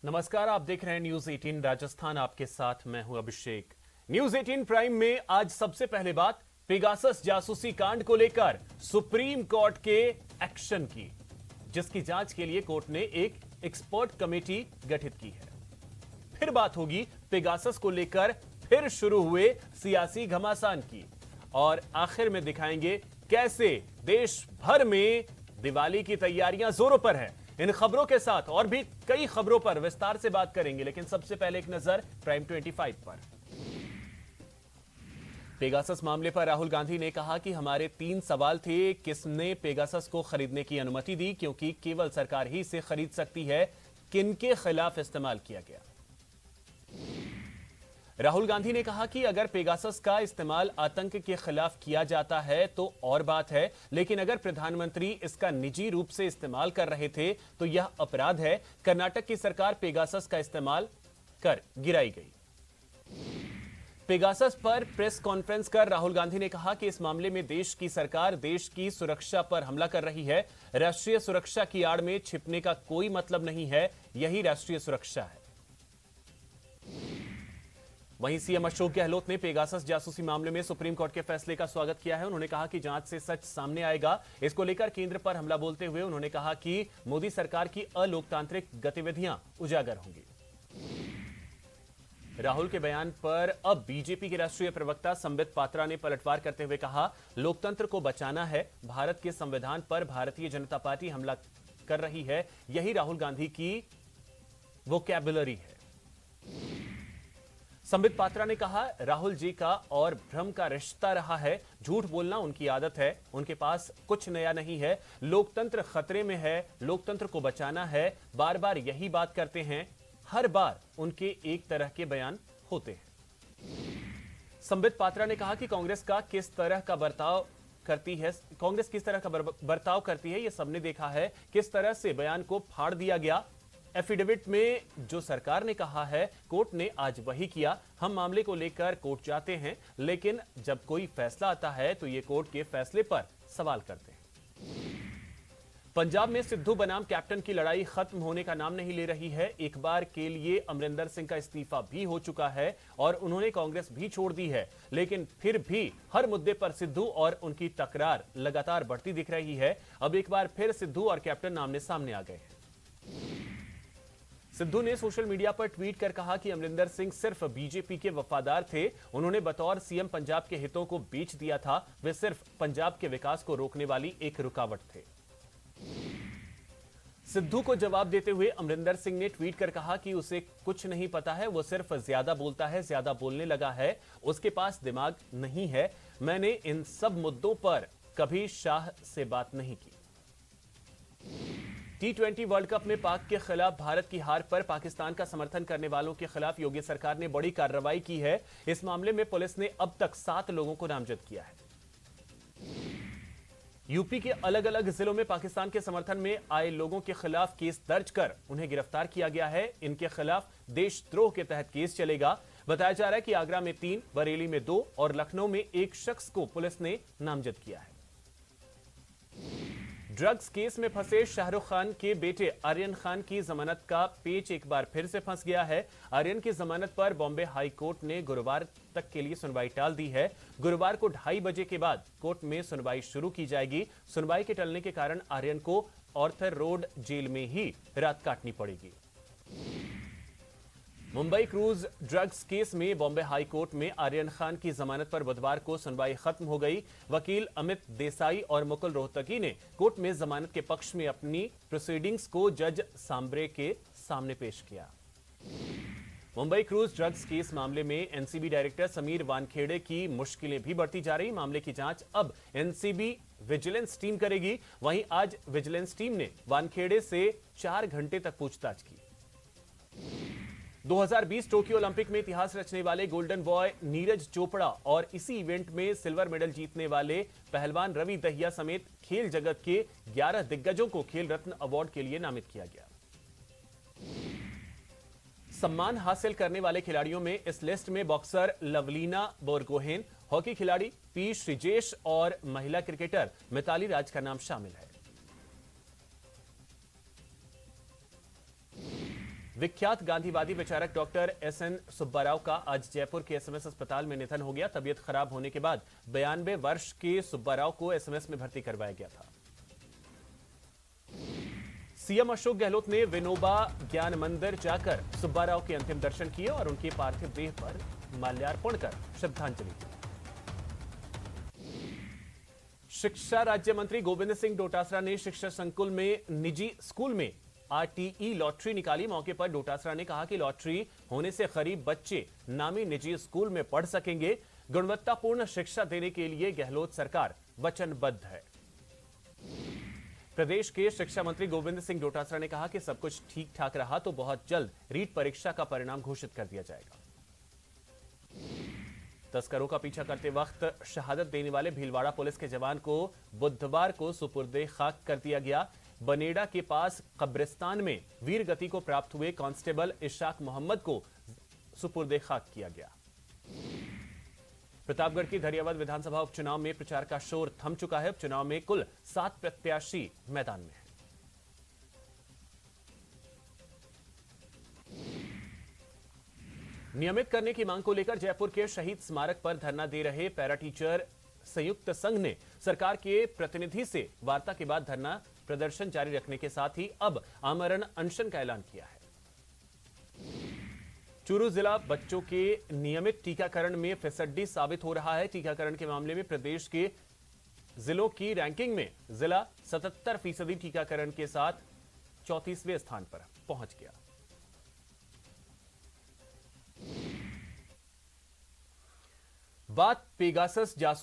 नमस्कार, आप देख रहे हैं न्यूज 18 राजस्थान। आपके साथ मैं हूं अभिषेक। न्यूज 18 प्राइम में आज सबसे पहले बात पेगासस जासूसी कांड को लेकर सुप्रीम कोर्ट के एक्शन की, जिसकी जांच के लिए कोर्ट ने एक एक्सपर्ट कमेटी गठित की है। फिर बात होगी पेगासस को लेकर फिर शुरू हुए सियासी घमासान की, और आखिर में दिखाएंगे कैसे देश भर में दिवाली की तैयारियां जोरों पर है। इन खबरों के साथ और भी कई खबरों पर विस्तार से बात करेंगे, लेकिन सबसे पहले एक नजर प्राइम 25 पर। पेगासस मामले पर राहुल गांधी ने कहा कि हमारे 3 सवाल थे। किसने पेगासस को खरीदने की अनुमति दी, क्योंकि केवल सरकार ही इसे खरीद सकती है। किनके खिलाफ इस्तेमाल किया गया। राहुल गांधी ने कहा कि अगर पेगासस का इस्तेमाल आतंक के खिलाफ किया जाता है तो और बात है, लेकिन अगर प्रधानमंत्री इसका निजी रूप से इस्तेमाल कर रहे थे तो यह अपराध है। कर्नाटक की सरकार पेगासस का इस्तेमाल कर गिराई गई। पेगासस पर प्रेस कॉन्फ्रेंस कर राहुल गांधी ने कहा कि इस मामले में देश की सरकार देश की सुरक्षा पर हमला कर रही है। राष्ट्रीय सुरक्षा की आड़ में छिपने का कोई मतलब नहीं है, यही राष्ट्रीय सुरक्षा है। वहीं सीएम अशोक गहलोत ने पेगासस जासूसी मामले में सुप्रीम कोर्ट के फैसले का स्वागत किया है। उन्होंने कहा कि जांच से सच सामने आएगा। इसको लेकर केंद्र पर हमला बोलते हुए उन्होंने कहा कि मोदी सरकार की अलोकतांत्रिक गतिविधियां उजागर होंगी। राहुल के बयान पर अब बीजेपी के राष्ट्रीय प्रवक्ता संबित पात्रा ने पलटवार करते हुए कहा, लोकतंत्र को बचाना है। भारत के संविधान पर भारतीय जनता पार्टी हमला कर रही है, यही राहुल गांधी की वोकैबुलरी है। संबित पात्रा ने कहा, राहुल जी का और भ्रम का रिश्ता रहा है। झूठ बोलना उनकी आदत है, उनके पास कुछ नया नहीं है। लोकतंत्र खतरे में है, लोकतंत्र को बचाना है। बार बार यही बात करते हैं, हर बार उनके एक तरह के बयान होते हैं। संबित पात्रा ने कहा कि कांग्रेस किस तरह का बर्ताव करती है, यह सबने देखा है। किस तरह से बयान को फाड़ दिया गया। एफिडेविट में जो सरकार ने कहा है, कोर्ट ने आज वही किया। हम मामले को लेकर कोर्ट जाते हैं, लेकिन जब कोई फैसला आता है तो ये कोर्ट के फैसले पर सवाल करते हैं। पंजाब में सिद्धू बनाम कैप्टन की लड़ाई खत्म होने का नाम नहीं ले रही है। एक बार के लिए अमरिंदर सिंह का इस्तीफा भी हो चुका है और उन्होंने कांग्रेस भी छोड़ दी है, लेकिन फिर भी हर मुद्दे पर सिद्धू और उनकी तकरार लगातार बढ़ती दिख रही है। अब एक बार फिर सिद्धू और कैप्टन आमने सामने आ गए हैं। सिद्धू ने सोशल मीडिया पर ट्वीट कर कहा कि अमरिंदर सिंह सिर्फ बीजेपी के वफादार थे। उन्होंने बतौर सीएम पंजाब के हितों को बेच दिया था। वे सिर्फ पंजाब के विकास को रोकने वाली एक रुकावट थे। सिद्धू को जवाब देते हुए अमरिंदर सिंह ने ट्वीट कर कहा कि उसे कुछ नहीं पता है, वो सिर्फ ज्यादा बोलता है, ज्यादा बोलने लगा है, उसके पास दिमाग नहीं है। मैंने इन सब मुद्दों पर कभी शाह से बात नहीं की। T20 वर्ल्ड कप में पाक के खिलाफ भारत की हार पर पाकिस्तान का समर्थन करने वालों के खिलाफ योगी सरकार ने बड़ी कार्रवाई की है। इस मामले में पुलिस ने अब तक 7 लोगों को नामजद किया है। यूपी के अलग अलग जिलों में पाकिस्तान के समर्थन में आए लोगों के खिलाफ केस दर्ज कर उन्हें गिरफ्तार किया गया है। इनके खिलाफ देशद्रोह के तहत केस चलेगा। बताया जा रहा है कि आगरा में 3, बरेली में 2 और लखनऊ में 1 शख्स को पुलिस ने नामजद किया है। ड्रग्स केस में फंसे शाहरुख खान के बेटे आर्यन खान की जमानत का पेच एक बार फिर से फंस गया है। आर्यन की जमानत पर बॉम्बे हाई कोर्ट ने गुरुवार तक के लिए सुनवाई टाल दी है। गुरुवार को 2:30 बजे के बाद कोर्ट में सुनवाई शुरू की जाएगी। सुनवाई के टलने के कारण आर्यन को ऑर्थर रोड जेल में ही रात काटनी पड़ेगी। मुंबई क्रूज ड्रग्स केस में बॉम्बे हाई कोर्ट में आर्यन खान की जमानत पर बुधवार को सुनवाई खत्म हो गई। वकील अमित देसाई और मुकुल रोहतगी ने कोर्ट में जमानत के पक्ष में अपनी प्रोसीडिंग्स को जज सांबरे के सामने पेश किया। मुंबई क्रूज ड्रग्स केस मामले में एनसीबी डायरेक्टर समीर वानखेड़े की मुश्किलें भी बढ़ती जा रही। मामले की जांच अब एनसीबी विजिलेंस टीम करेगी। वहीं आज विजिलेंस टीम ने वानखेड़े से 4 घंटे तक पूछताछ की। 2020 टोक्यो ओलंपिक में इतिहास रचने वाले गोल्डन बॉय नीरज चोपड़ा और इसी इवेंट में सिल्वर मेडल जीतने वाले पहलवान रवि दहिया समेत खेल जगत के 11 दिग्गजों को खेल रत्न अवार्ड के लिए नामित किया गया। सम्मान हासिल करने वाले खिलाड़ियों में इस लिस्ट में बॉक्सर लवलीना बोरगोहेन, हॉकी खिलाड़ी पी श्रीजेश और महिला क्रिकेटर मिताली राज का नाम शामिल है। विख्यात गांधीवादी विचारक डॉक्टर एसएन सुब्बाराव का आज जयपुर के एसएमएस अस्पताल में निधन हो गया। तबीयत खराब होने के बाद 92 वर्ष के सुब्बाराव को एसएमएस में भर्ती करवाया गया था। सीएम अशोक गहलोत ने विनोबा ज्ञान मंदिर जाकर सुब्बाराव के अंतिम दर्शन किए और उनके पार्थिव देह पर माल्यार्पण कर श्रद्धांजलि दी। शिक्षा राज्य मंत्री गोविंद सिंह डोटासरा ने शिक्षा संकुल में निजी स्कूल में आरटीई लॉटरी निकाली। मौके पर डोटासरा ने कहा कि लॉटरी होने से गरीब बच्चे नामी निजी स्कूल में पढ़ सकेंगे। गुणवत्तापूर्ण शिक्षा देने के लिए गहलोत सरकार वचनबद्ध है। प्रदेश के शिक्षा मंत्री गोविंद सिंह डोटासरा ने कहा कि सब कुछ ठीक ठाक रहा तो बहुत जल्द रीट परीक्षा का परिणाम घोषित कर दिया जाएगा। तस्करों का पीछा करते वक्त शहादत देने वाले भीलवाड़ा पुलिस के जवान को बुधवार को सुपुर्दे खाक कर दिया गया। बनेड़ा के पास कब्रिस्तान में वीर गति को प्राप्त हुए कांस्टेबल इशाक मोहम्मद को सुपुर्दे खाक किया गया। प्रतापगढ़ की धरियावद विधानसभा उपचुनाव में प्रचार का शोर थम चुका है। उपचुनाव में कुल 7 प्रत्याशी मैदान में हैं। नियमित करने की मांग को लेकर जयपुर के शहीद स्मारक पर धरना दे रहे पैरा टीचर संयुक्त संघ ने सरकार के प्रतिनिधि से वार्ता के बाद धरना प्रदर्शन जारी रखने के साथ ही अब आमरण अनशन का ऐलान किया है। चूरू जिला बच्चों के नियमित टीकाकरण में फिसड्डी साबित हो रहा है। टीकाकरण के मामले में प्रदेश के जिलों की रैंकिंग में जिला 77% टीकाकरण के साथ 34वें स्थान पर पहुंच गया। बात पेगासस जासूसी